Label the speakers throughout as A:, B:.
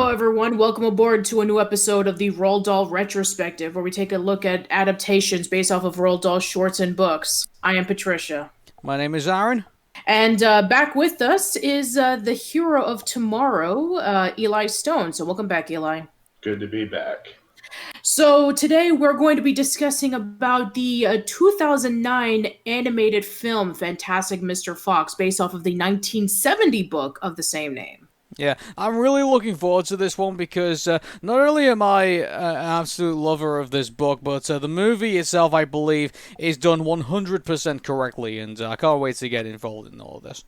A: Hello, everyone. Welcome aboard to a new episode of the Roald Dahl Retrospective, where we take a look at adaptations based off of Roald Dahl shorts and books. I am Patricia.
B: My name is Arun.
A: And back with us is the hero of tomorrow, Eli Stone. So, welcome back, Eli.
C: Good to be back.
A: So, today we're going to be discussing about the 2009 animated film Fantastic Mr. Fox, based off of the 1970 book of the same name.
B: Yeah, I'm really looking forward to this one because not only am I an absolute lover of this book, but the movie itself, I believe, is done 100% correctly, and I can't wait to get involved in all of this.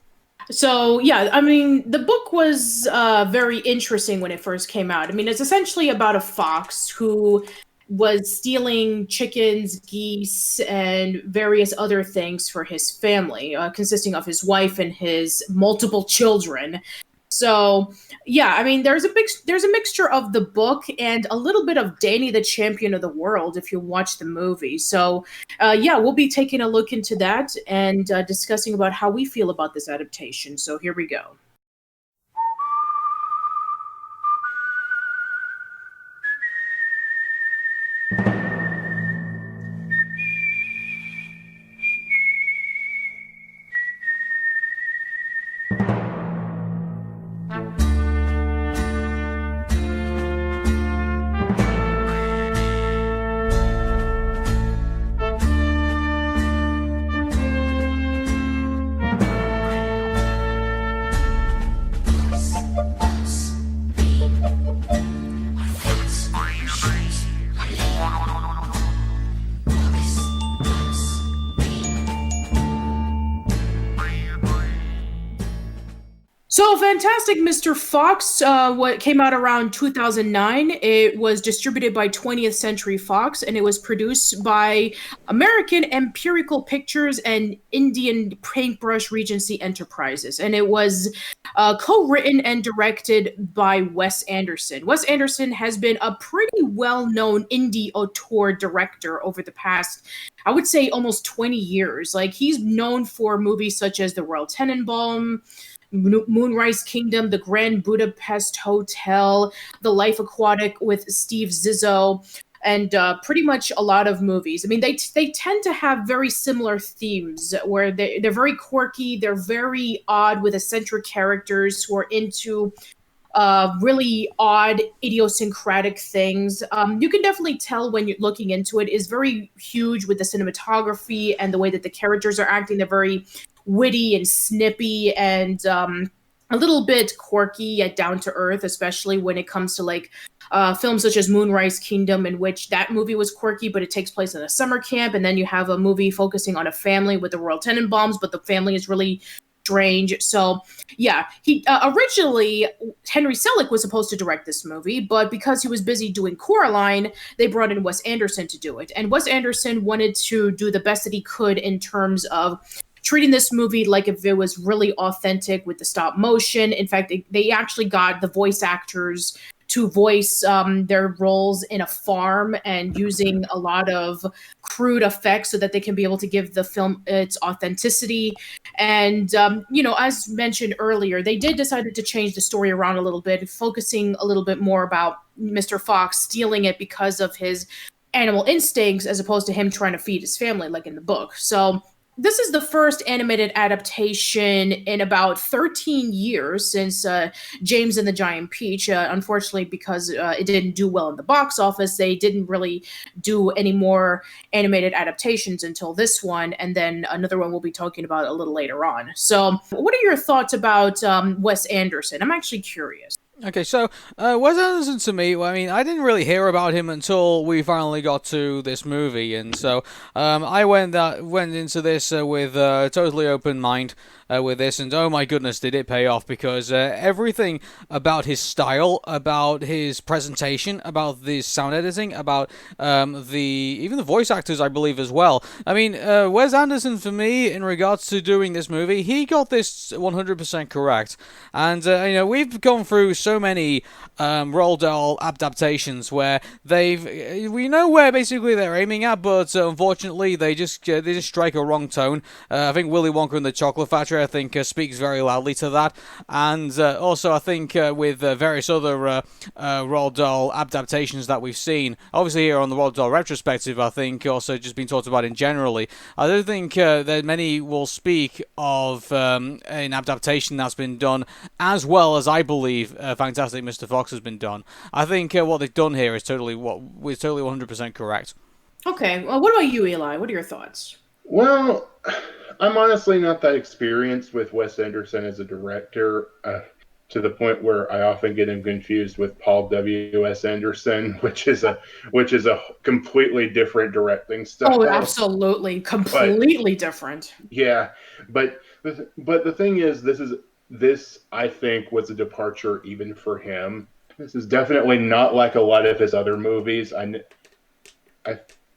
A: So, yeah, I mean, the book was very interesting when it first came out. I mean, it's essentially about a fox who was stealing chickens, geese, and various other things for his family, consisting of his wife and his multiple children. So, yeah, I mean, there's a mixture of the book and a little bit of Danny the Champion of the World if you watch the movie. So, yeah, we'll be taking a look into that and discussing about how we feel about this adaptation. So here we go. So, Fantastic Mr. Fox, what came out around 2009. It was distributed by 20th Century Fox, and it was produced by American Empirical Pictures and Indian Paintbrush Regency Enterprises. And it was co-written and directed by Wes Anderson. Wes Anderson has been a pretty well-known indie auteur director over the past, I would say, almost 20 years. Like, he's known for movies such as The Royal Tenenbaum, Moonrise Kingdom, The Grand Budapest Hotel, The Life Aquatic with Steve Zissou, and pretty much a lot of movies. I mean, they tend to have very similar themes where they're very quirky, they're very odd with eccentric characters who are into really odd, idiosyncratic things. You can definitely tell when you're looking into it. Is very huge with the cinematography and the way that the characters are acting. They're very witty and snippy and a little bit quirky yet down to earth, especially when it comes to like films such as Moonrise Kingdom, in which that movie was quirky, but it takes place in a summer camp. And then you have a movie focusing on a family with the Royal Tenenbaums, but the family is really strange. So, yeah, he originally Henry Selick was supposed to direct this movie, but because he was busy doing Coraline, they brought in Wes Anderson to do it. And Wes Anderson wanted to do the best that he could in terms of treating this movie like if it was really authentic with the stop motion. In fact, they actually got the voice actors to voice their roles in a farm and using a lot of crude effects so that they can be able to give the film its authenticity. And, as mentioned earlier, they did decide to change the story around a little bit, focusing a little bit more about Mr. Fox stealing it because of his animal instincts as opposed to him trying to feed his family like in the book. So this is the first animated adaptation in about 13 years since James and the Giant Peach. Unfortunately, because it didn't do well in the box office, they didn't really do any more animated adaptations until this one, and then another one we'll be talking about a little later on. So, what are your thoughts about Wes Anderson? I'm actually curious.
B: Okay, so Wes Anderson to me, well, I mean, I didn't really hear about him until we finally got to this movie, and so I went into this with a totally open mind with this, and oh my goodness, did it pay off, because everything about his style, about his presentation, about the sound editing, about even the voice actors, I believe, as well. I mean, Wes Anderson, for me, in regards to doing this movie, he got this 100% correct, and we've gone through so many Roald Dahl adaptations where we know where basically they're aiming at, but unfortunately they just strike a wrong tone. I think Willy Wonka and the Chocolate Factory, I think, speaks very loudly to that. And also, I think with various other Roald Dahl adaptations that we've seen, obviously here on the Roald Dahl Retrospective, I think also just been talked about in generally, I don't think that many will speak of an adaptation that's been done as well as I believe Fantastic Mr. Fox has been done. I think what they've done here is totally 100% correct.
A: Okay, well, what about you, Eli? What are your thoughts?
C: Well, I'm honestly not that experienced with Wes Anderson as a director, to the point where I often get him confused with Paul W.S. Anderson, which is a completely different directing style.
A: Oh, absolutely, completely different.
C: Yeah, but the thing is, this I think was a departure even for him. This is definitely not like a lot of his other movies.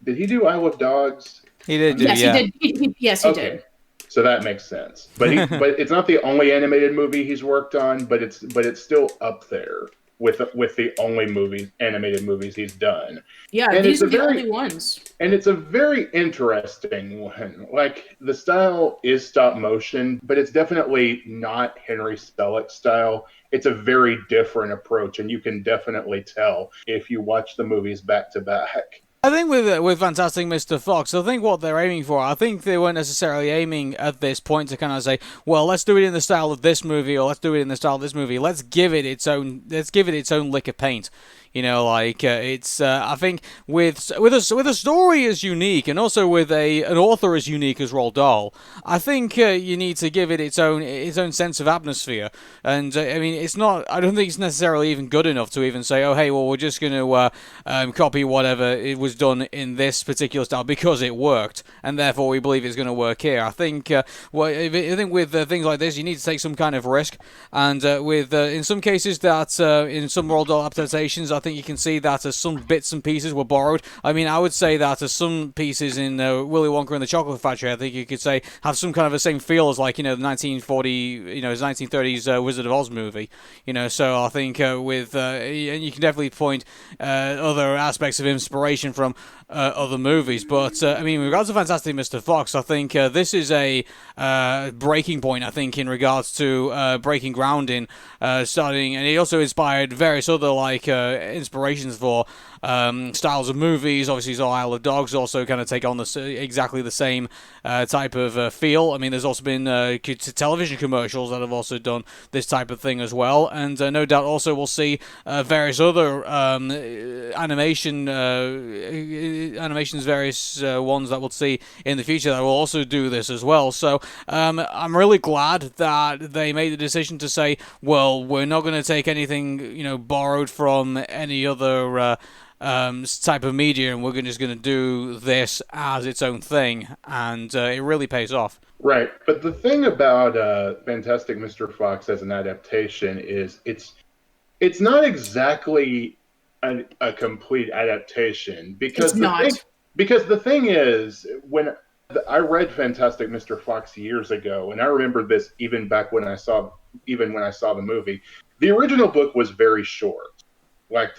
C: Did he do Isle of Dogs?
B: He did,
A: yes,
B: yeah.
A: He did. Yes, he did.
C: So that makes sense. But it's not the only animated movie he's worked on, but it's still up there with the only animated movies he's done.
A: Yeah, and these are the only ones.
C: And it's a very interesting one. Like, the style is stop motion, but it's definitely not Henry Selick style. It's a very different approach, and you can definitely tell if you watch the movies back to back.
B: I think with Fantastic Mr. Fox, I think what they're aiming for, I think they weren't necessarily aiming at this point to kind of say, well, let's do it in the style of this movie, or let's do it in the style of this movie. Let's give it its own lick of paint. You know, like it's. I think with a story as unique, and also with an author as unique as Roald Dahl, I think you need to give it its own sense of atmosphere. And I mean, it's not. I don't think it's necessarily even good enough to even say, oh, hey, well, we're just going to copy whatever it was done in this particular style because it worked, and therefore we believe it's going to work here. I think. I think with things like this, you need to take some kind of risk, and with in some cases that in some Roald Dahl adaptations, I think you can see that some bits and pieces were borrowed. I mean, I would say that some pieces in Willy Wonka and the Chocolate Factory, I think you could say, have some kind of the same feel as, like, the 1930s Wizard of Oz movie. So I think and you can definitely point other aspects of inspiration from other movies. But, I mean, in regards to Fantastic Mr. Fox, I think this is a breaking point, I think, in regards to breaking ground in starting, and he also inspired various other, like, inspirations for styles of movies. Obviously, Isle of Dogs also kind of take on exactly the same type of feel. I mean, there's also been television commercials that have also done this type of thing as well, and no doubt also we'll see various other animations, various ones that we'll see in the future that will also do this as well. So I'm really glad that they made the decision to say, well, we're not going to take anything borrowed from any other type of media, and we're just going to do this as its own thing, and it really pays off.
C: Right, but the thing about Fantastic Mr. Fox as an adaptation is it's not exactly a complete adaptation, because the thing is, when I read Fantastic Mr. Fox years ago, and I remember this even when I saw the movie, the original book was very short. Like,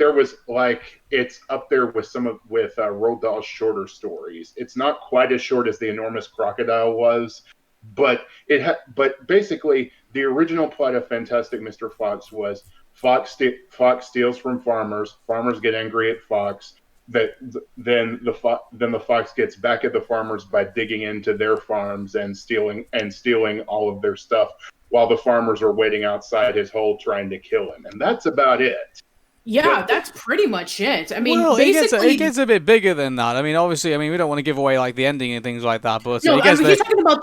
C: it's up there with Roald Dahl's shorter stories. It's not quite as short as The Enormous Crocodile was, but basically the original plot of Fantastic Mr. Fox was Fox steals from farmers. Farmers get angry at Fox. Then the fox gets back at the farmers by digging into their farms and stealing all of their stuff, while the farmers are waiting outside his hole trying to kill him. And that's about it.
A: Yeah, that's pretty much it. I mean,
B: well,
A: basically,
B: it gets a bit bigger than that. I mean, obviously, we don't want to give away like the ending and things like that. But
A: no, he's talking about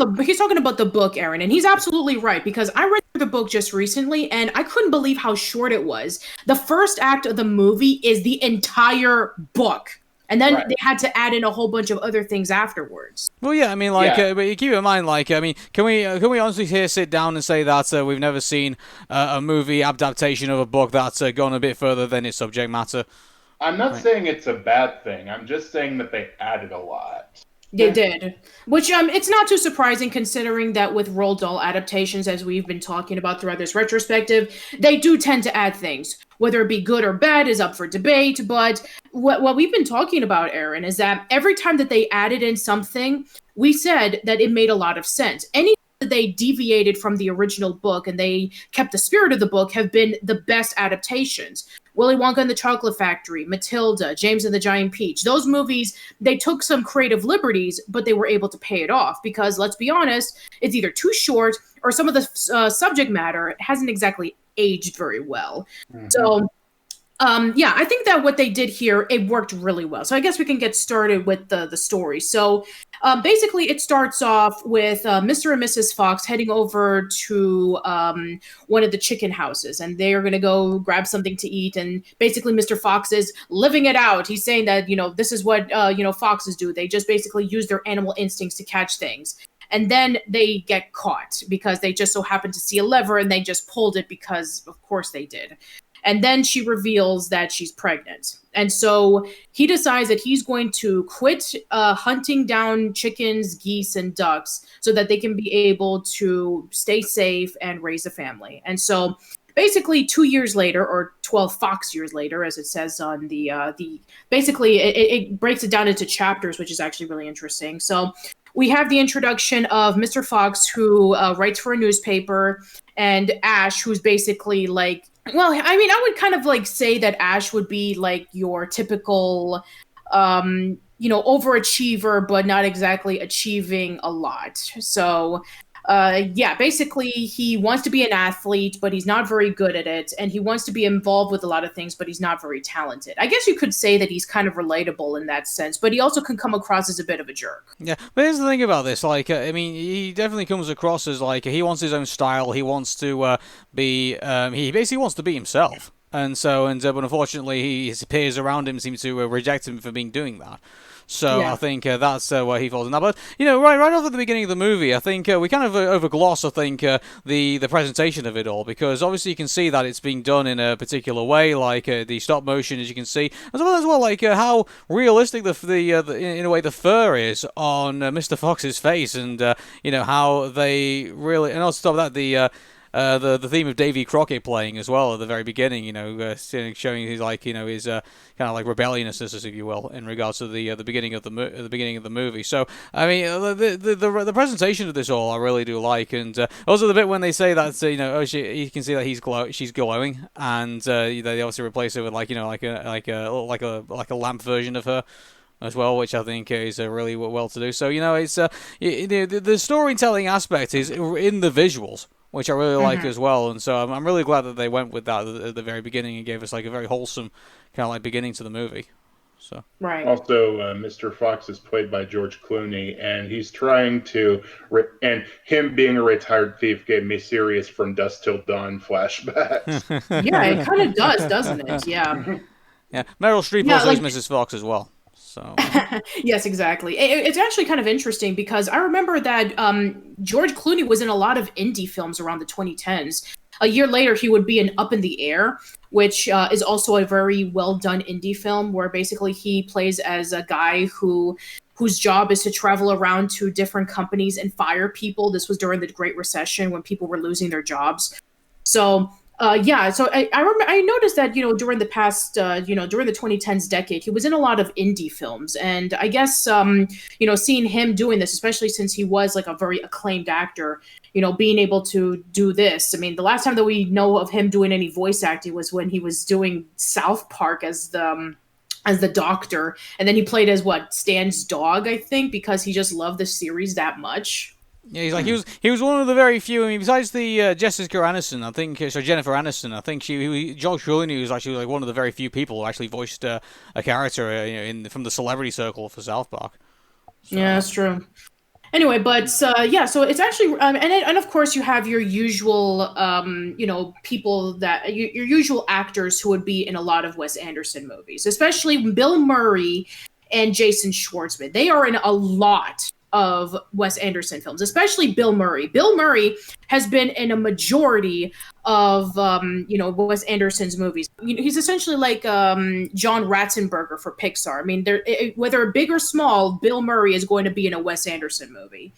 A: the book, Aaron, and he's absolutely right, because I read the book just recently, and I couldn't believe how short it was. The first act of the movie is the entire book. And then they had to add in a whole bunch of other things afterwards.
B: Well, yeah, I mean, but you keep in mind, can we honestly here sit down and say that we've never seen a movie adaptation of a book that's gone a bit further than its subject matter?
C: I'm not saying it's a bad thing. I'm just saying that they added a lot.
A: They did. Which it's not too surprising, considering that with Roald Dahl adaptations, as we've been talking about throughout this retrospective, they do tend to add things. Whether it be good or bad is up for debate, but what we've been talking about, Aaron, is that every time that they added in something, we said that it made a lot of sense. Anything they deviated from the original book and they kept the spirit of the book have been the best adaptations. Willy Wonka and the Chocolate Factory, Matilda, James and the Giant Peach. Those movies, they took some creative liberties, but they were able to pay it off because, let's be honest, it's either too short or some of the subject matter hasn't exactly aged very well. Mm-hmm. So, I think that what they did here, it worked really well. So I guess we can get started with the story. So basically, it starts off with Mr. and Mrs. Fox heading over to one of the chicken houses, and they are going to go grab something to eat. And basically, Mr. Fox is living it out. He's saying that, this is what, foxes do. They just basically use their animal instincts to catch things. And then they get caught because they just so happened to see a lever and they just pulled it because, of course, they did. And then she reveals that she's pregnant. And so he decides that he's going to quit hunting down chickens, geese, and ducks so that they can be able to stay safe and raise a family. And so basically 2 years later, or 12 fox years later, as it says on basically it breaks it down into chapters, which is actually really interesting. So we have the introduction of Mr. Fox, who writes for a newspaper, and Ash, who's basically like, well, I mean, I would kind of like say that Ash would be like your typical, overachiever, but not exactly achieving a lot. So, basically he wants to be an athlete, but he's not very good at it. And he wants to be involved with a lot of things, but he's not very talented. I guess you could say that he's kind of relatable in that sense, but he also can come across as a bit of a jerk.
B: Yeah, but here's the thing about this. Like, he definitely comes across as like, he wants his own style. He wants to he basically wants to be himself. And so, but unfortunately, his peers around him seem to reject him for doing that. So yeah. I think that's where he falls in that. But right off at the beginning of the movie, I think we kind of overgloss. I think the presentation of it all, because obviously you can see that it's being done in a particular way, like the stop motion, as you can see, as well like how realistic in a way the fur is on Mr. Fox's face, and how they really, and also top of that the theme of Davy Crockett playing as well at the very beginning, showing his his kind of like rebelliousness, if you will, in regards to the beginning of the movie. So I mean, the presentation of this all I really do like, and also the bit when they say that you can see that she's glowing, and they obviously replace it with like a lamp version of her as well, which I think is really well to do. So it's the storytelling aspect is in the visuals, which I really like as well, and so I'm really glad that they went with that at the very beginning and gave us like a very wholesome kind of like beginning to the movie. So
A: right.
C: Also, Mr. Fox is played by George Clooney, and he's trying to, and him being a retired thief gave me serious From Dusk Till Dawn flashbacks.
A: Yeah, it kind of does, doesn't it? Yeah.
B: Yeah, Meryl Streep also is Mrs. Fox as well. So.
A: Yes, exactly. It's actually kind of interesting because I remember that George Clooney was in a lot of indie films around the 2010s. A year later, he would be in Up in the Air, which is also a very well done indie film where basically he plays as a guy whose job is to travel around to different companies and fire people. This was during the Great Recession when people were losing their jobs. So so I remember I noticed that during the past during the 2010s decade he was in a lot of indie films, and I guess seeing him doing this, especially since he was like a very acclaimed actor, being able to do this. I mean, the last time that we know of him doing any voice acting was when he was doing South Park as the doctor, and then he played as Stan's dog, I think, because he just loved the series that much.
B: Yeah, he's like he was one of the very few. I mean, besides the Jennifer Aniston, I think George Clooney was actually like one of the very few people who actually voiced a character from the celebrity circle for South Park. So.
A: Yeah, that's true. Anyway, but so it's actually and of course you have your usual people that your usual actors who would be in a lot of Wes Anderson movies, especially Bill Murray and Jason Schwartzman. They are in a lot of Wes Anderson films, especially Bill Murray. Bill Murray has been in a majority of Wes Anderson's movies. He's essentially like John Ratzenberger for Pixar. I mean, whether big or small, Bill Murray is going to be in a Wes Anderson movie.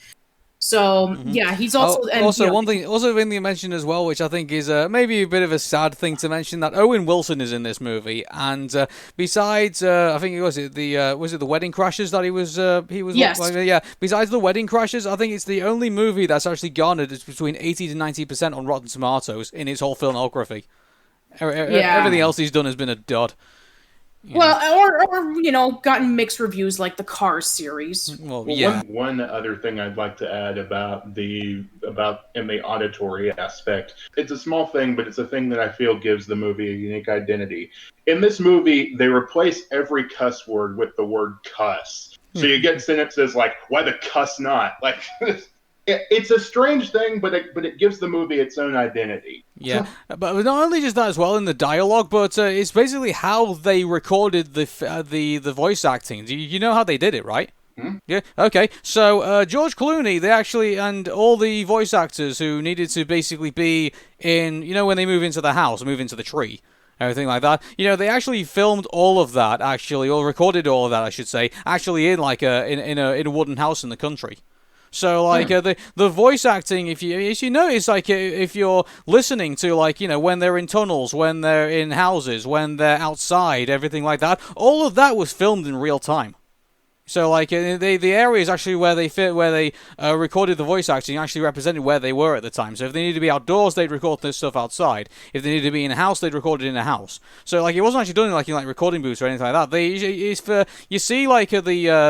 A: So yeah, he's also
B: one thing also in the mention as well, which I think is maybe a bit of a sad thing to mention, that Owen Wilson is in this movie, and besides I think was it the Wedding Crashers that he was
A: yes.
B: yeah, besides the Wedding Crashers, I think it's the only movie that's actually garnered between 80 to 90% on Rotten Tomatoes in its whole filmography. Everything else he's done has been a dud.
A: Well, or gotten mixed reviews like the Cars series.
B: Well, yeah.
C: One other thing I'd like to add about in the auditory aspect, it's a small thing, but it's a thing that I feel gives the movie a unique identity. In this movie, they replace every cuss word with the word cuss. So you get sentences like, "Why the cuss not?" Like, it's a strange thing, but it gives the movie its own identity.
B: Yeah, but not only just that as well in the dialogue, but it's basically how they recorded the voice acting. Do you know how they did it, right? Yeah. Okay. So George Clooney, they actually, and all the voice actors who needed to basically be in, when they move into the house, move into the tree, everything like that. They actually filmed all of that, actually, or recorded all of that, I should say, actually in like in a wooden house in the country. So, like, the voice acting, if you notice, like, if you're listening to, like, when they're in tunnels, when they're in houses, when they're outside, everything like that, all of that was filmed in real time. So, like, the areas actually where they recorded the voice acting actually represented where they were at the time. So if they needed to be outdoors, they'd record this stuff outside. If they needed to be in a house, they'd record it in a house. So, like, it wasn't actually done in like recording booths or anything like that. You see, like, the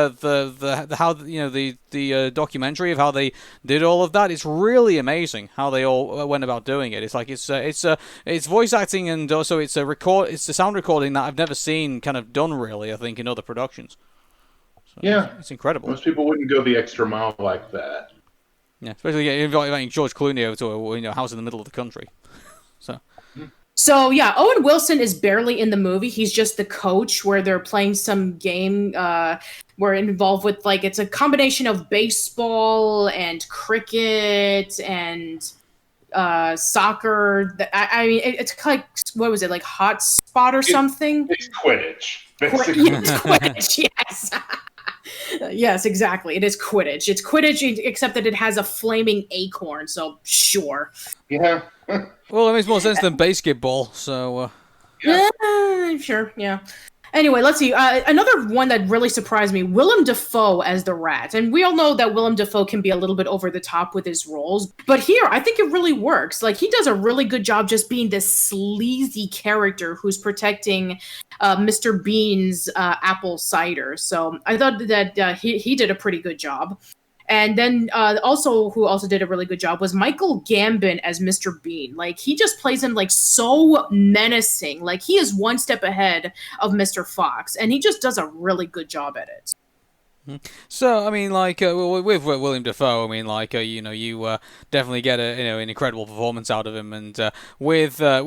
B: documentary of how they did all of that. It's really amazing how they all went about doing it. It's like it's voice acting, and also it's a sound recording that I've never seen kind of done really, I think, in other productions. So
C: yeah,
B: it's incredible.
C: Most people wouldn't go the extra mile like that.
B: Yeah, especially inviting George Clooney over to a house in the middle of the country.
A: So yeah, Owen Wilson is barely in the movie. He's just the coach where they're playing some game. We're involved with, like, it's a combination of baseball and cricket and soccer. I mean, it's like, what was it, like Hot Spot or something?
C: It's Quidditch.
A: It's Quidditch, yes. Yes, exactly. It is Quidditch. It's Quidditch, except that it has a flaming acorn, so sure.
C: Yeah.
B: Well, it makes more sense than basketball, so...
A: Sure, yeah. Anyway, let's see. Another one that really surprised me, Willen DeFoe as the rat. And we all know that Willen DeFoe can be a little bit over the top with his roles. But here, I think it really works. Like, he does a really good job just being this sleazy character who's protecting Mr. Bean's apple cider. So I thought that he did a pretty good job. And then who also did a really good job was Michael Gambon as Mr. Bean. Like, he just plays him, like, so menacing. Like, he is one step ahead of Mr. Fox, and he just does a really good job at it.
B: So, I mean, like, with William Dafoe, I mean, like, you definitely get an incredible performance out of him, and with the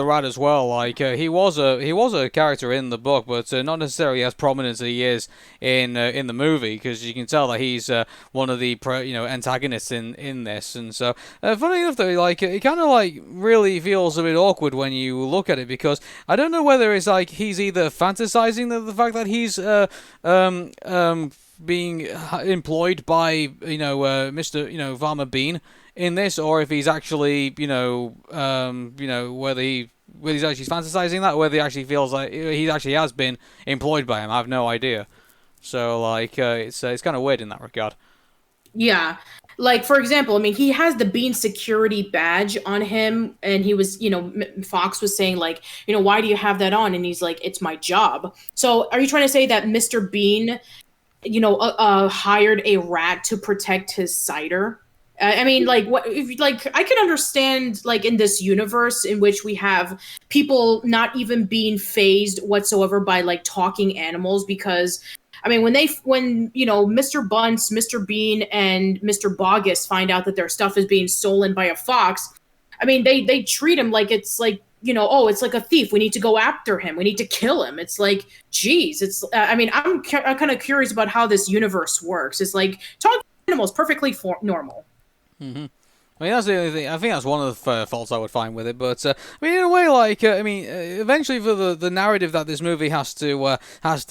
B: rat as well, like, he was a character in the book, but not necessarily as prominent as he is in the movie, because you can tell that he's one of the antagonists in this, and so funny enough though, like, it kind of like really feels a bit awkward when you look at it, because I don't know whether it's like he's either fantasizing the fact that he's being employed by Mr. Farmer Bean in this, or if he's actually whether he's actually fantasizing that, or whether he actually feels like he actually has been employed by him. I have no idea. So like it's kind of weird in that regard.
A: Yeah. Like, for example, I mean, he has the Bean security badge on him, and he was, Fox was saying, like, why do you have that on? And he's like, it's my job. So are you trying to say that Mr. Bean, hired a rat to protect his cider? I mean, like, what? If, like, I can understand, like, in this universe in which we have people not even being fazed whatsoever by, like, talking animals, because I mean, when Mr. Bunce, Mr. Bean, and Mr. Boggis find out that their stuff is being stolen by a fox, I mean, they treat him like it's like, it's like a thief. We need to go after him. We need to kill him. It's like, geez, it's, I mean, I'm kind of curious about how this universe works. It's like, talking animals, perfectly normal.
B: Mm-hmm. I mean, that's the only thing. I think that's one of the faults I would find with it. But I mean, in a way, like eventually for the narrative that this movie has to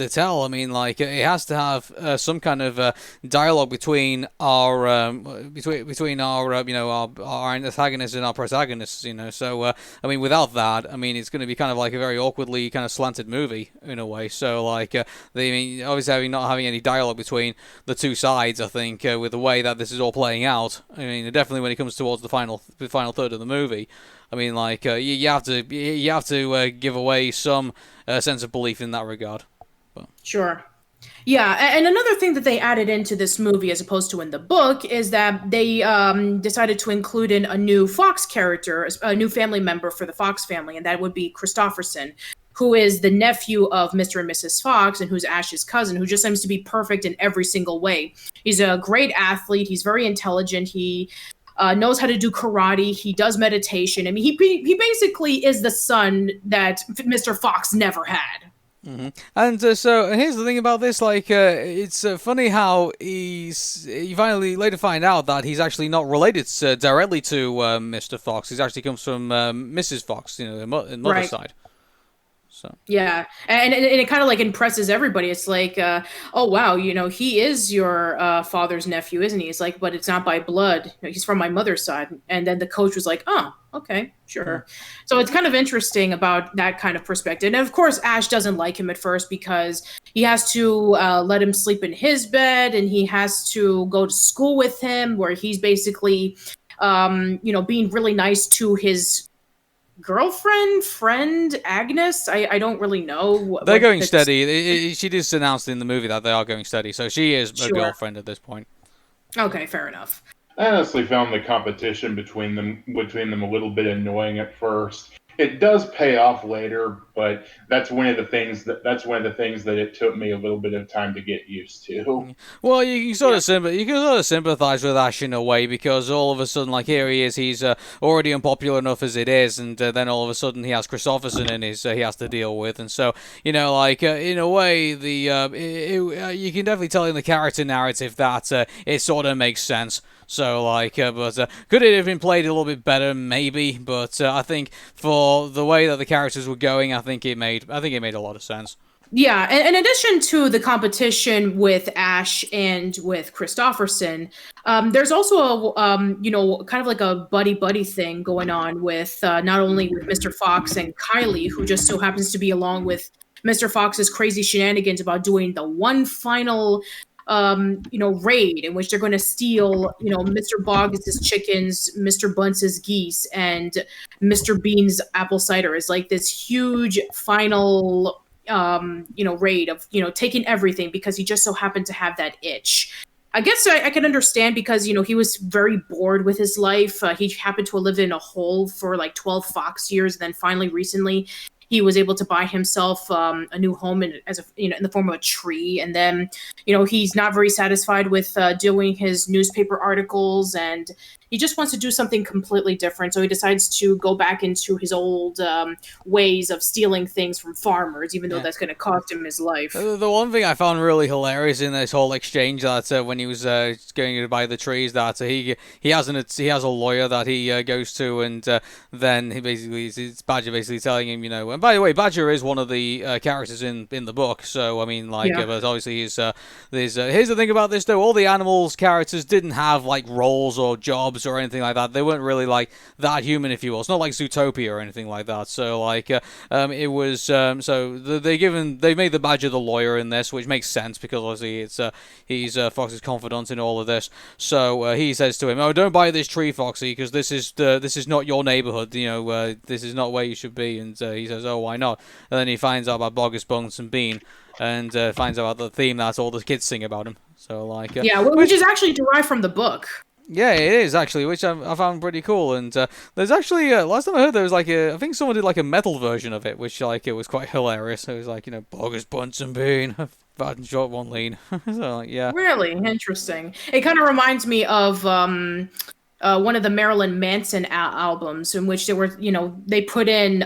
B: tell. I mean, like it has to have some kind of dialogue between our between our our antagonists and our protagonists. So I mean, without that, I mean, it's going to be kind of like a very awkwardly kind of slanted movie in a way. So like obviously not having any dialogue between the two sides, I think with the way that this is all playing out. I mean, definitely when it comes towards the final third of the movie, I mean, like you have to give away some sense of belief in that regard. But.
A: Sure. Yeah, and another thing that they added into this movie as opposed to in the book is that they decided to include in a new Fox character, a new family member for the Fox family, and that would be Christopherson, who is the nephew of Mr. and Mrs. Fox and who's Ash's cousin, who just seems to be perfect in every single way. He's a great athlete. He's very intelligent. He knows how to do karate. He does meditation. I mean, he basically is the son that Mr. Fox never had.
B: Mm-hmm. And so here's the thing about this, like it's funny how you finally later find out that he's actually not related directly to Mr. Fox. He actually comes from Mrs. Fox, the mother's
A: right.
B: side. So.
A: Yeah, and it kind of like impresses everybody. It's like, oh wow, he is your father's nephew, isn't he? It's like, but it's not by blood. He's from my mother's side. And then the coach was like, oh, okay, sure. So it's kind of interesting about that kind of perspective. And of course, Ash doesn't like him at first because he has to let him sleep in his bed, and he has to go to school with him, where he's basically, being really nice to his friend Agnes. I don't really know.
B: They're going steady. She just announced in the movie that they are going steady, so she is a girlfriend at this point.
A: Okay, fair enough.
C: I honestly found the competition between them a little bit annoying at first. It does pay off later, but that's one of the things that it took me a little bit of time to get used to.
B: Well, you can sort of sympathize with Ash in a way, because all of a sudden, like, here he is, he's already unpopular enough as it is, and then all of a sudden he has Christopherson in his he has to deal with, and so in a way, you can definitely tell in the character narrative that it sort of makes sense. So, but could it have been played a little bit better? Maybe, but I think for the way that the characters were going, I think it made a lot of sense.
A: Yeah, and in addition to the competition with Ash and with Christopherson, there's also a kind of like a buddy thing going on with not only with Mr. Fox and Kylie, who just so happens to be along with Mr. Fox's crazy shenanigans about doing the one final raid in which they're going to steal, Mr. Boggis' chickens, Mr. Bunce's geese, and Mr. Bean's apple cider. Is like this huge final, raid of, taking everything because he just so happened to have that itch. I guess I can understand because, he was very bored with his life. He happened to have lived in a hole for like 12 Fox years. And then finally, recently, he was able to buy himself a new home in the form of a tree. And then, he's not very satisfied with doing his newspaper articles, and he just wants to do something completely different. So he decides to go back into his old ways of stealing things from farmers, even though that's going to cost him his life.
B: The one thing I found really hilarious in this whole exchange, that when he was going to buy the trees, that he has a lawyer that he goes to, and then it's Badger basically telling him, and by the way, Badger is one of the characters in the book. So I mean, but obviously here's the thing about this though: all the animals characters didn't have like roles or jobs or anything like that. They weren't really like that human, if you will. It's not like Zootopia or anything like that. So it was they made the Badger the lawyer in this, which makes sense because obviously he's Fox's confidant in all of this. So he says to him, "Oh, don't buy this tree, Foxy, because this is not your neighborhood. This is not where you should be." And he says, "Oh, why not?" And then he finds out about Boggis, Bunce, and Bean, and finds out the theme that all the kids sing about him. So
A: which is actually derived from the book.
B: Yeah, it is actually, which I found pretty cool. And there's actually last time I heard there was I think someone did like a metal version of it, which it was quite hilarious. It was Boggis, Bunce, and Bean, bad and short, one lean. So yeah.
A: Really interesting. It kind of reminds me of one of the Marilyn Manson albums in which they were, they put in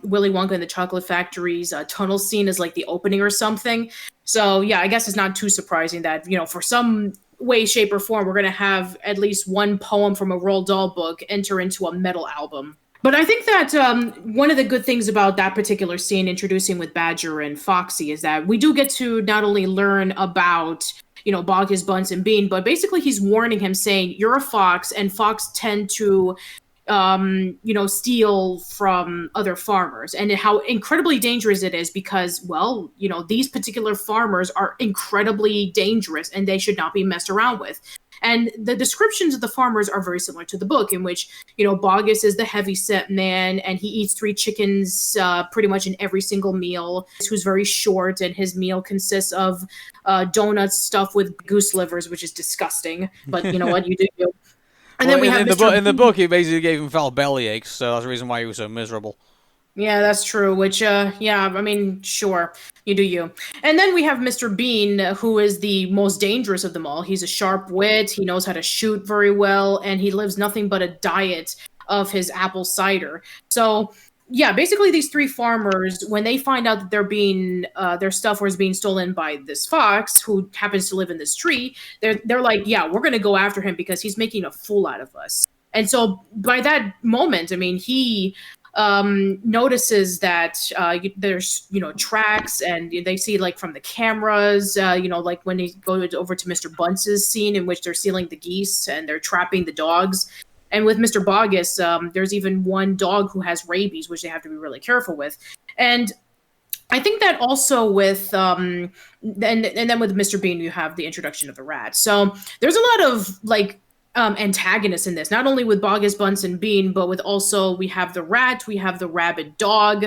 A: Willy Wonka and the Chocolate Factory's tunnel scene as like the opening or something. So yeah, I guess it's not too surprising that, for some way, shape, or form we're going to have at least one poem from a Roald Dahl book enter into a metal album. But I think that one of the good things about that particular scene introducing with Badger and Foxy is that we do get to not only learn about, Boggis, Bunce, and Bean, but basically he's warning him, saying, you're a fox, and fox tend to steal from other farmers, and how incredibly dangerous it is because, well, these particular farmers are incredibly dangerous and they should not be messed around with. And the descriptions of the farmers are very similar to the book, in which, Boggis is the heavy-set man, and he eats 3 chickens pretty much in every single meal, who's very short, and his meal consists of donuts stuffed with goose livers, which is disgusting. But you know what? You do you. And then we have
B: in the book, he basically gave him foul belly aches, so that's the reason why he was so miserable.
A: Yeah, that's true, which, sure, you do you. And then we have Mr. Bean, who is the most dangerous of them all. He's a sharp wit, he knows how to shoot very well, and he lives nothing but a diet of his apple cider. So, yeah, basically these 3 farmers, when they find out that their stuff was being stolen by this fox, who happens to live in this tree, they're like, yeah, we're going to go after him because he's making a fool out of us. And so by that moment, he notices that there's tracks, and they see, like, from the cameras, like when they go over to Mr. Bunce's scene in which they're stealing the geese and they're trapping the dogs. And with Mr. Boggis, there's even one dog who has rabies, which they have to be really careful with. And I think that also with and then with Mr. Bean, you have the introduction of the rat. So there's a lot of, like, antagonists in this, not only with Boggis, Bunce, and Bean, but with also, we have the rat, we have the rabid dog,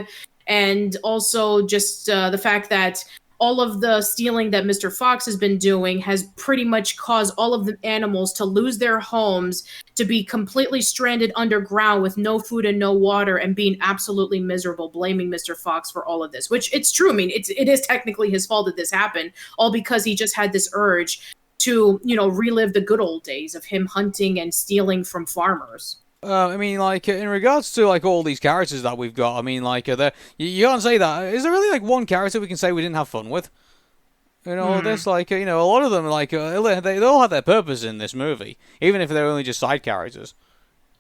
A: and also just the fact that all of the stealing that Mr. Fox has been doing has pretty much caused all of the animals to lose their homes, to be completely stranded underground with no food and no water, and being absolutely miserable, blaming Mr. Fox for all of this, which it's true. It is technically his fault that this happened, all because he just had this urge to, relive the good old days of him hunting and stealing from farmers.
B: In regards to, like, all these characters that we've got, you can't say that. Is there really, like, one character we can say we didn't have fun with? There's, like, a lot of them, like, they all have their purpose in this movie, even if they're only just side characters.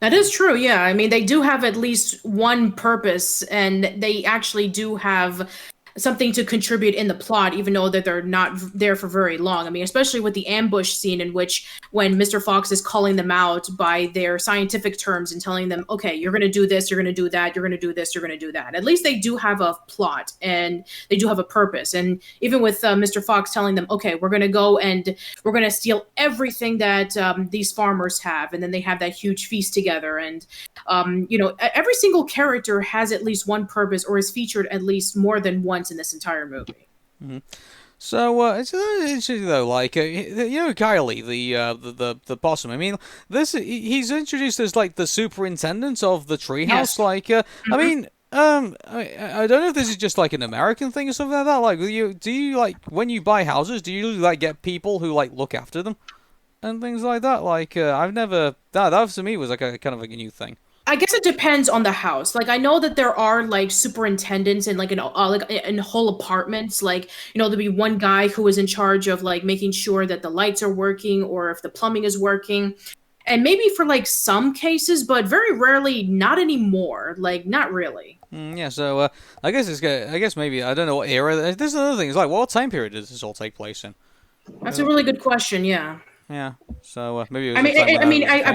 A: That is true, yeah. They do have at least one purpose, and they actually do have something to contribute in the plot, even though that they're not there for very long. Especially with the ambush scene, in which when Mr. Fox is calling them out by their scientific terms and telling them, okay, you're going to do this, you're going to do that, you're going to do this, you're going to do that. At least they do have a plot, and they do have a purpose. And even with Mr. Fox telling them, okay, we're going to go and we're going to steal everything that these farmers have. And then they have that huge feast together. And, every single character has at least one purpose, or is featured at least more than once in this entire movie.
B: Mm-hmm. So it's interesting though, like Kylie, the possum. He's introduced as, like, the superintendent of the treehouse. Yes. I don't know if this is just, like, an American thing or something like that. Like, do you like, when you buy houses, do you, like, get people who, like, look after them and things like that? Like, I've never that to me was, like, a kind of, like, a new thing.
A: I guess it depends on the house. Like, I know that there are, like, superintendents in, like, in whole apartments. Like, there'll be one guy who is in charge of, like, making sure that the lights are working, or if the plumbing is working. And maybe for, like, some cases, but very rarely, not anymore. Like, not really.
B: Yeah, so I guess maybe, I don't know what era. This is another thing. It's like, what time period does this all take place in?
A: That's a really good question, yeah.
B: Yeah, so maybe.
A: I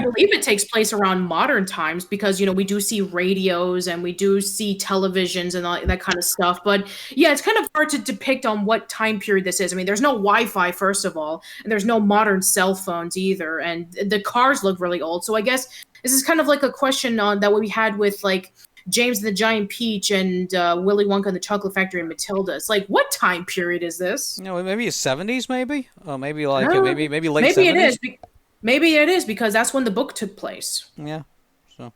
A: believe it takes place around modern times, because we do see radios and we do see televisions and all that kind of stuff. But yeah, it's kind of hard to depict on what time period this is. There's no Wi-Fi, first of all, and there's no modern cell phones either, and the cars look really old. So I guess this is kind of like a question that we had with, like, James and the Giant Peach and Willy Wonka and the Chocolate Factory and Matilda. It's like, what time period is this?
B: Maybe it's 70s, maybe? Or maybe, like, maybe late 70s?
A: Maybe it is. Maybe it is, because that's when the book took place.
B: Yeah, so,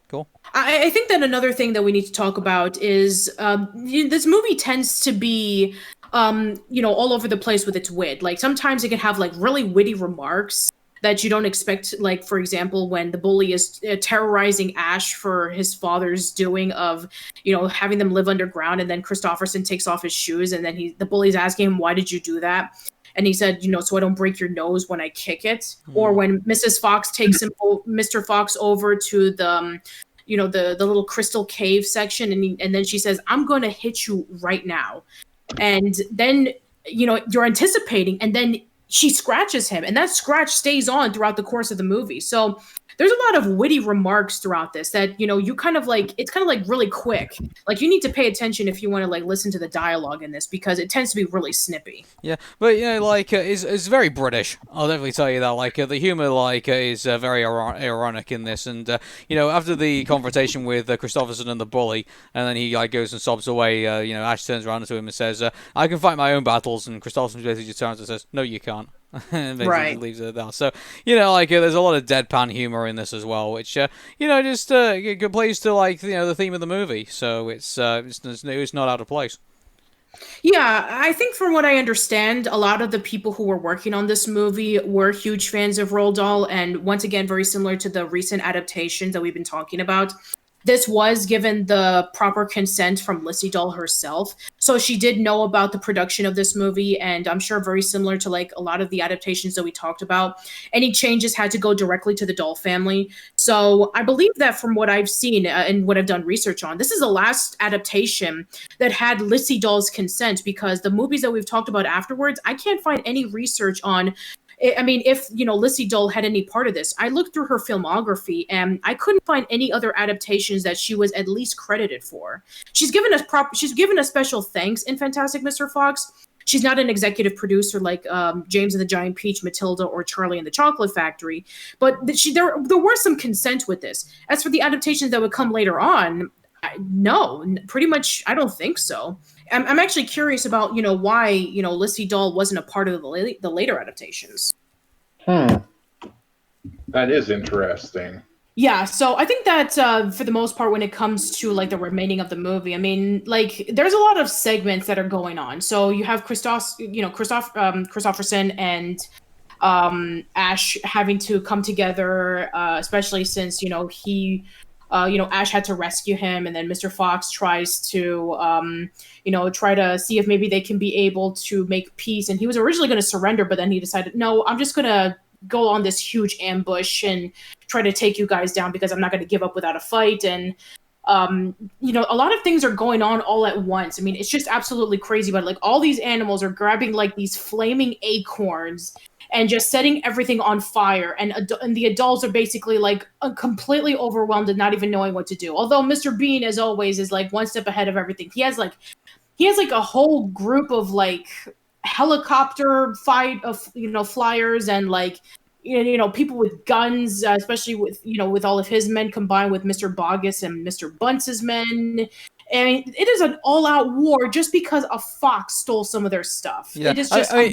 B: cool.
A: I think that another thing that we need to talk about is this movie tends to be, all over the place with its wit. Like, sometimes it can have, like, really witty remarks that you don't expect, like, for example, when the bully is terrorizing Ash for his father's doing of, having them live underground, and then Christopherson takes off his shoes, and then the bully's asking him, why did you do that? and he said, so I don't break your nose when I kick it. Or when Mrs. Fox takes Mr. Fox over to the the little crystal cave section, and then she says, I'm going to hit you right now. And then, you're anticipating, and then she scratches him, and that scratch stays on throughout the course of the movie. So there's a lot of witty remarks throughout this that, you kind of like, it's kind of like really quick. Like, you need to pay attention if you want to like listen to the dialogue in this, because it tends to be really snippy.
B: Yeah, but it's very British. I'll definitely tell you that. Like the humor, is very ironic in this, and after the confrontation with Christopherson and the bully, and then he goes and sobs away. Ash turns around to him and says, "I can fight my own battles," and Christopherson basically just turns and says, "No, you can't." And basically leaves it there. So there's a lot of deadpan humor in this as well, which just plays to the theme of the movie. So it's not out of place.
A: Yeah, I think from what I understand, a lot of the people who were working on this movie were huge fans of Roald Dahl, and once again, very similar to the recent adaptations that we've been talking about. This was given the proper consent from Lissy Dahl herself. So she did know about the production of this movie, and I'm sure very similar to like a lot of the adaptations that we talked about, any changes had to go directly to the Dahl family. So I believe that from what I've seen and what I've done research on, this is the last adaptation that had Lissy Dahl's consent, because the movies that we've talked about afterwards, I can't find any research on if Lissy Dahl had any part of this. I looked through her filmography and I couldn't find any other adaptations that she was at least credited for. She's given a special thanks in Fantastic Mr. Fox. She's not an executive producer like James and the Giant Peach, Matilda, or Charlie and the Chocolate Factory, but there were some consent with this. As for the adaptations that would come later on, no, pretty much I don't think so. I'm actually curious about, why, Lissy Dahl wasn't a part of the later adaptations.
C: That is interesting.
A: Yeah, so I think that for the most part, when it comes to like the remaining of the movie, I mean, like there's a lot of segments that are going on. So you have Christopherson and Ash having to come together, especially since Ash had to rescue him, and then Mr. Fox tries to, try to see if maybe they can be able to make peace. And he was originally going to surrender, but then he decided, no, I'm just going to go on this huge ambush and try to take you guys down because I'm not going to give up without a fight. And, a lot of things are going on all at once. I mean, it's just absolutely crazy. But like all these animals are grabbing like these flaming acorns and just setting everything on fire. And the adults are basically like completely overwhelmed and not even knowing what to do. Although Mr. Bean, as always, is like one step ahead of everything. He has like a whole group of like helicopter fight of, flyers and like, people with guns, especially with all of his men combined with Mr. Boggis and Mr. Bunce's men. And it is an all-out war just because a fox stole some of their stuff.
B: Yeah,
A: it is just
B: I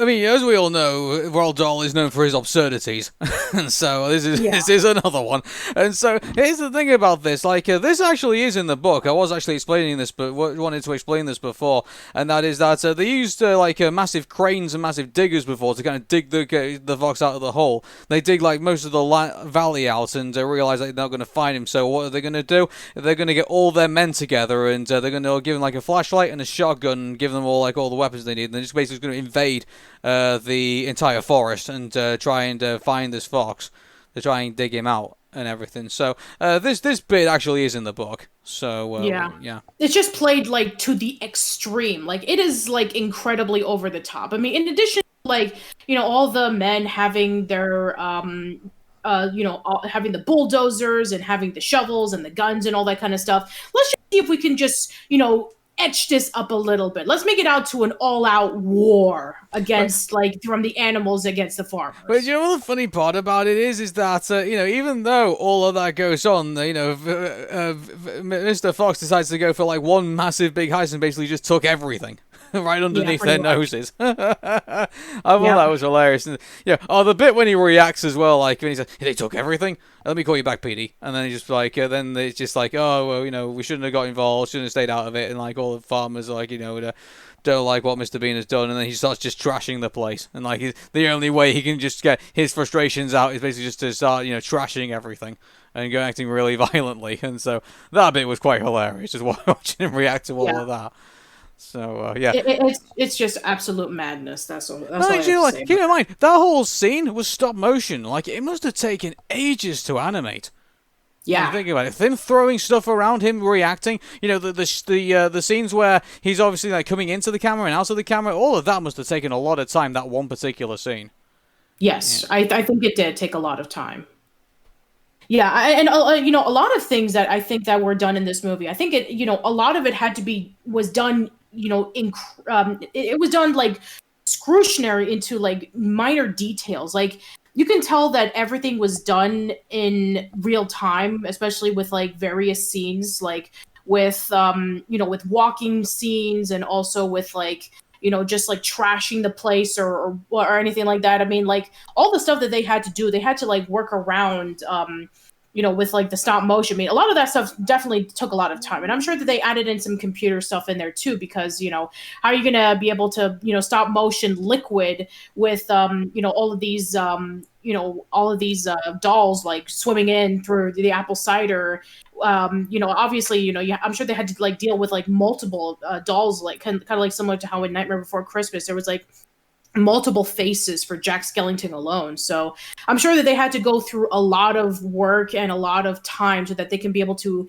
B: mean, as we all know, Roald Dahl is known for his absurdities, and so this is another one. And so here's the thing about this: this actually is in the book. I was actually explaining this, but wanted to explain this before, and that is that they used massive cranes and massive diggers before to kind of dig the fox out of the hole. They dig like most of the valley out, and realize they're not going to find him. So what are they going to do? They're going to get all their men together. And they're going to give them like a flashlight and a shotgun, and give them all the weapons they need. And they're just basically going to invade the entire forest and try and find this fox. To try and dig him out and everything. So this bit actually is in the book. So yeah,
A: it's just played like to the extreme. Like it is like incredibly over the top. I mean, in addition, all the men having their having the bulldozers and having the shovels and the guns and all that kind of stuff. Let's just see if we can just, etch this up a little bit. Let's make it out to an all-out war against, from the animals against the farmers.
B: But what the funny part about it is that, even though all of that goes on, Mr. Fox decides to go for, one massive big heist and basically just took everything. Right underneath their noses. I thought that was hilarious. And, the bit when he reacts as well, when he says, "They took everything. Let me call you back, Petey." And then he's just then it's just oh well, we shouldn't have got involved, shouldn't have stayed out of it, and all the farmers don't like what Mr. Bean has done, and then he starts just trashing the place, and the only way he can just get his frustrations out is basically just to start trashing everything and acting really violently, and so that bit was quite hilarious, just watching him react to all of that. So yeah,
A: it's just absolute madness. That's all. That's
B: no,
A: all I have to say.
B: keep in mind that whole scene was stop motion. Like it must have taken ages to animate.
A: Yeah.
B: Like, think about it. Him throwing stuff around, him reacting. You know, the scenes where he's obviously like coming into the camera and out of the camera. All of that must have taken a lot of time. That one particular scene.
A: Yes, yeah. I think it did take a lot of time. Yeah, and you know, a lot of things that I think that were done in this movie, I think it, you know, a lot of it was done, you know, it was done like excruciatory into like minor details. Like you can tell that everything was done in real time, especially with like various scenes, like with you know, with walking scenes and also with like, you know, just like trashing the place or anything like that. I mean, like all the stuff that they had to do, they had to like work around, you know, with like the stop motion. I mean, a lot of that stuff definitely took a lot of time. And I'm sure that they added in some computer stuff in there too, because, you know, how are you going to be able to, you know, stop motion liquid with, you know, all of these, you know, all of these dolls like swimming in through the apple cider. You know, obviously, you know, I'm sure they had to like deal with like multiple dolls, like kind of like similar to how in Nightmare Before Christmas there was like multiple faces for Jack Skellington alone. So I'm sure that they had to go through a lot of work and a lot of time so that they can be able to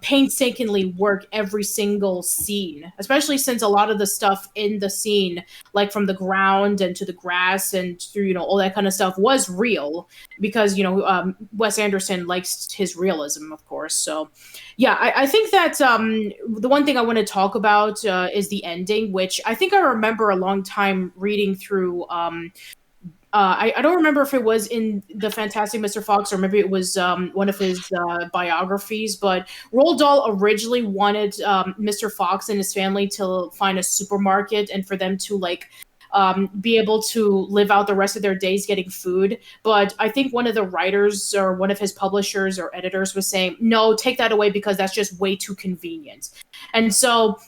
A: painstakingly work every single scene, especially since a lot of the stuff in the scene, like from the ground and to the grass and through, you know, all that kind of stuff was real because, you know, Wes Anderson likes his realism, of course. So yeah, I think that the one thing I want to talk about is the ending, which I think I remember a long time reading through I don't remember if it was in The Fantastic Mr. Fox or maybe it was one of his biographies, but Roald Dahl originally wanted Mr. Fox and his family to find a supermarket and for them to like be able to live out the rest of their days getting food. But I think one of the writers or one of his publishers or editors was saying, no, take that away because that's just way too convenient. And so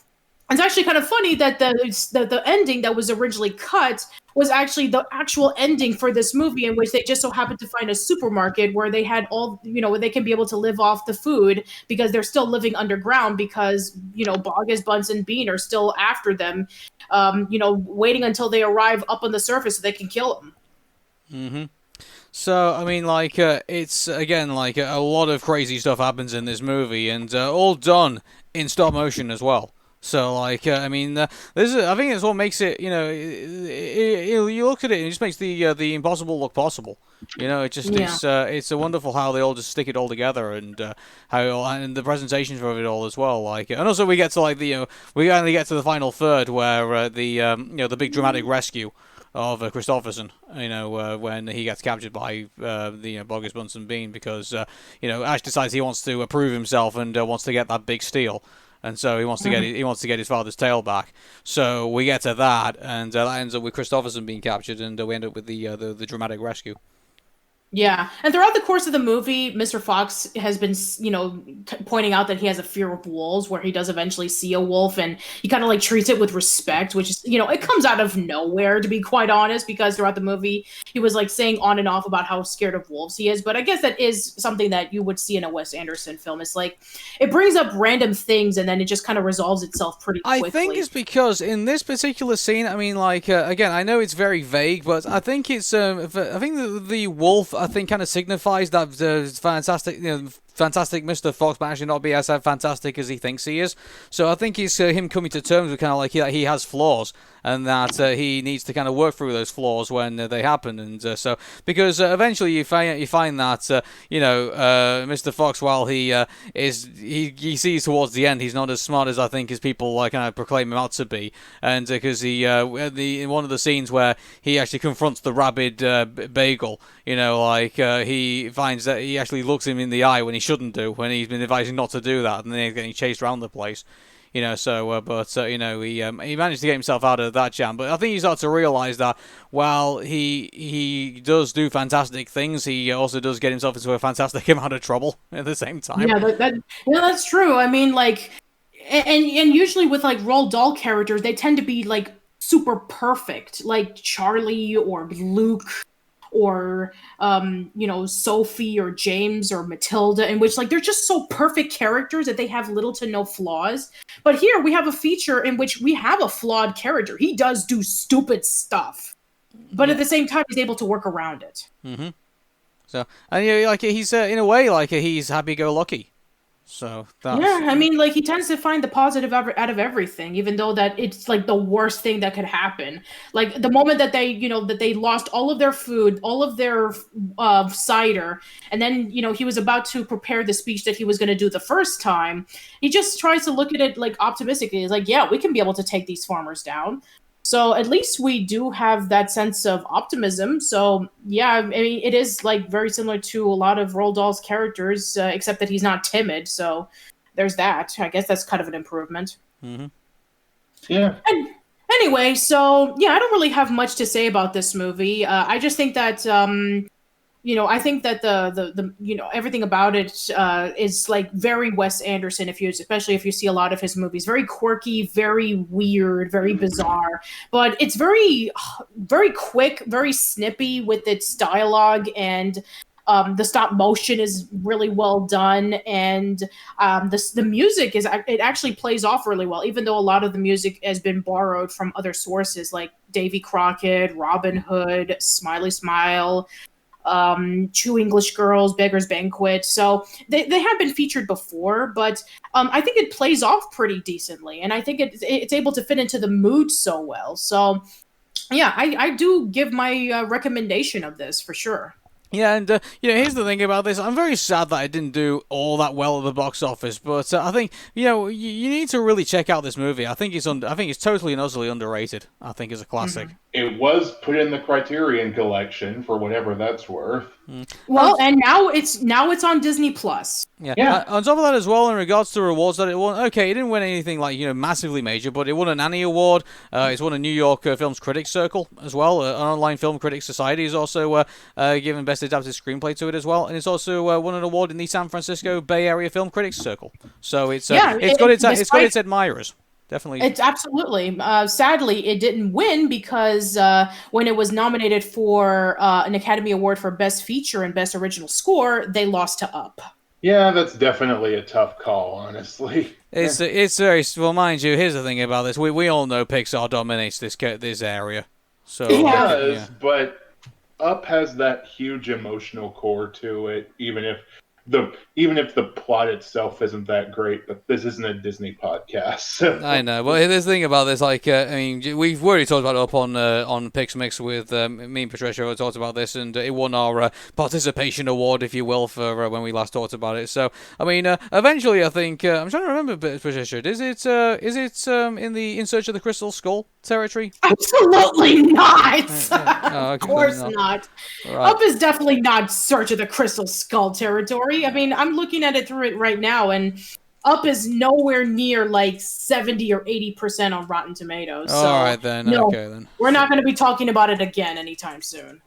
A: it's actually kind of funny that the ending that was originally cut was actually the actual ending for this movie, in which they just so happened to find a supermarket where they had all, you know, where they can be able to live off the food because they're still living underground because, you know, Boggis, Bunce, and Bean are still after them, you know, waiting until they arrive up on the surface so they can kill them.
B: Mm-hmm. So, I mean, like, it's, again, like, a lot of crazy stuff happens in this movie, and all done in stop motion as well. So, like, I mean, I think it's what makes it, you know, you look at it and it just makes the impossible look possible. You know, it just it's a wonderful how they all just stick it all together and and the presentations of it all as well. Like, and also we get to like we only get to the final third where you know, the big dramatic rescue of Christopherson, you know, when he gets captured by the Boggis, Bunce, and Bean because you know, Ash decides he wants to prove himself and wants to get that big steal. And so he wants to get his father's tail back. So we get to that, and that ends up with Christopherson being captured, and we end up with the dramatic rescue.
A: Yeah, and throughout the course of the movie, Mr. Fox has been, you know, pointing out that he has a fear of wolves, where he does eventually see a wolf, and he kind of like treats it with respect, which is, you know, it comes out of nowhere, to be quite honest, because throughout the movie, he was like saying on and off about how scared of wolves he is. But I guess that is something that you would see in a Wes Anderson film. It's like, it brings up random things, and then it just kind of resolves itself pretty quickly.
B: I think it's because in this particular scene, I mean, like, again, I know it's very vague, but I think it's, I think the wolf, I think, kind of signifies that fantastic, you know, fantastic Mr. Fox might actually not be as fantastic as he thinks he is. So I think it's him coming to terms with kind of like he has flaws and that he needs to kind of work through those flaws when they happen. And so because eventually you find that you know, Mr. Fox, while he sees towards the end he's not as smart as I think as people kind of proclaim him out to be, and because he in one of the scenes where he actually confronts the rabid bagel, you know, like he finds that he actually looks him in the eye when he shouldn't do, when he's been advised not to do that, and then he's getting chased around the place. You know, so, but, you know, he managed to get himself out of that jam. But I think he starts to realise that while he does do fantastic things, he also does get himself into a fantastic amount of trouble at the same time.
A: Yeah, that's true. I mean, like, and usually with, like, Roald Dahl characters, they tend to be, like, super perfect. Like Charlie or Luke or Sophie or James or Matilda, in which like they're just so perfect characters that they have little to no flaws. But here we have a feature in which we have a flawed character. He does do stupid stuff, but at the same time he's able to work around it.
B: Mm-hmm. So, and like he's in a way like he's happy-go-lucky. So
A: yeah, I mean, like he tends to find the positive out of everything, even though that it's like the worst thing that could happen. Like the moment that they lost all of their food, all of their cider, and then he was about to prepare the speech that he was going to do the first time. He just tries to look at it like optimistically. He's like, yeah, we can be able to take these farmers down. So at least we do have that sense of optimism. So yeah, I mean, it is like very similar to a lot of Roald Dahl's characters, except that he's not timid. So there's that. I guess that's kind of an improvement.
B: Mm-hmm.
C: Yeah.
A: And anyway, so yeah, I don't really have much to say about this movie. I just think that I think that the everything about it is like very Wes Anderson. Especially if you see a lot of his movies, very quirky, very weird, very bizarre. But it's very, very quick, very snippy with its dialogue, and the stop motion is really well done, and the music it actually plays off really well. Even though a lot of the music has been borrowed from other sources like Davy Crockett, Robin Hood, Smiley Smile. Two English Girls, Beggar's Banquet. So they have been featured before, but I think it plays off pretty decently, and I think it's able to fit into the mood so well. So yeah, I do give my recommendation of this for sure.
B: Yeah, and here's the thing about this. I'm very sad that I didn't do all that well at the box office, but I think you need to really check out this movie. I think it's totally and utterly underrated. I think it's a classic.
A: Mm-hmm.
C: It was put in the Criterion Collection for whatever that's worth.
A: Well, and now it's on Disney Plus.
B: Yeah. On top of that as well, in regards to rewards that it won, okay, it didn't win anything like massively major, but it won an Annie Award. It's won a New York Films Critics Circle as well. An online film critics society is also given Best Adapted Screenplay to it as well, and it's also won an award in the San Francisco Bay Area Film Critics Circle. So it's got its admirers. Definitely.
A: It's absolutely. Sadly, it didn't win because when it was nominated for an Academy Award for Best Feature and Best Original Score, they lost to Up.
C: Yeah, that's definitely a tough call, honestly.
B: It's very well, mind you. Here's the thing about this: we all know Pixar dominates this area. So
C: it does, but Up has that huge emotional core to it, even if the plot itself isn't that great. But this isn't a Disney podcast. So.
B: I know. Well, there's the thing about this. Like, I mean, we've already talked about it up on Pix Mix with me and Patricia. We talked about this, and it won our participation award, if you will, for when we last talked about it. So, I mean, eventually, I think I'm trying to remember, Patricia. Is it in the In Search of the Crystal Skull territory?
A: Absolutely not.
B: Okay,
A: of course not. Right. Up is definitely not Search of the Crystal Skull territory. I mean, I'm looking at it through it right now, and Up is nowhere near like 70 or 80% on Rotten Tomatoes. So,
B: all right then.
A: No,
B: okay then.
A: We're not going to be talking about it again anytime soon.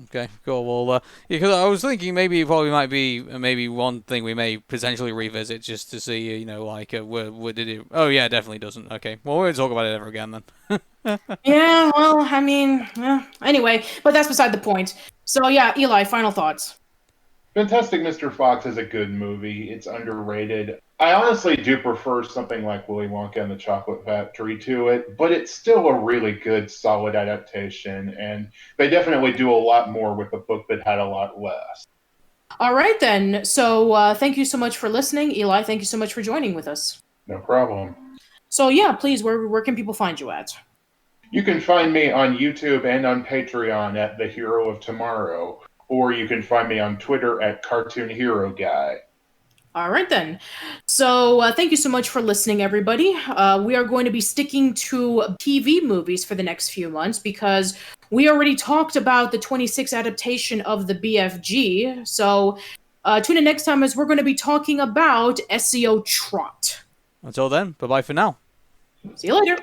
B: Okay, cool. Well, because I was thinking maybe it probably might be maybe one thing we may potentially revisit just to see, where did it? Oh yeah, it definitely doesn't. Okay, well, we'll talk about it ever again then.
A: Yeah, well, I mean, anyway, but that's beside the point. So yeah, Eli, final thoughts.
C: Fantastic Mr. Fox is a good movie. It's underrated. I honestly do prefer something like Willy Wonka and the Chocolate Factory to it, but it's still a really good, solid adaptation, and they definitely do a lot more with a book that had a lot less.
A: All right, then. So thank you so much for listening. Eli, thank you so much for joining with us.
C: No problem.
A: So yeah, please, where can people find you at?
C: You can find me on YouTube and on Patreon at TheHeroOfTomorrow. Or you can find me on Twitter at Cartoon Hero Guy.
A: All right, then. So thank you so much for listening, everybody. We are going to be sticking to TV movies for the next few months because we already talked about the 26th adaptation of the BFG. So tune in next time as we're going to be talking about SEO Trot.
B: Until then, bye-bye for now.
A: See you later.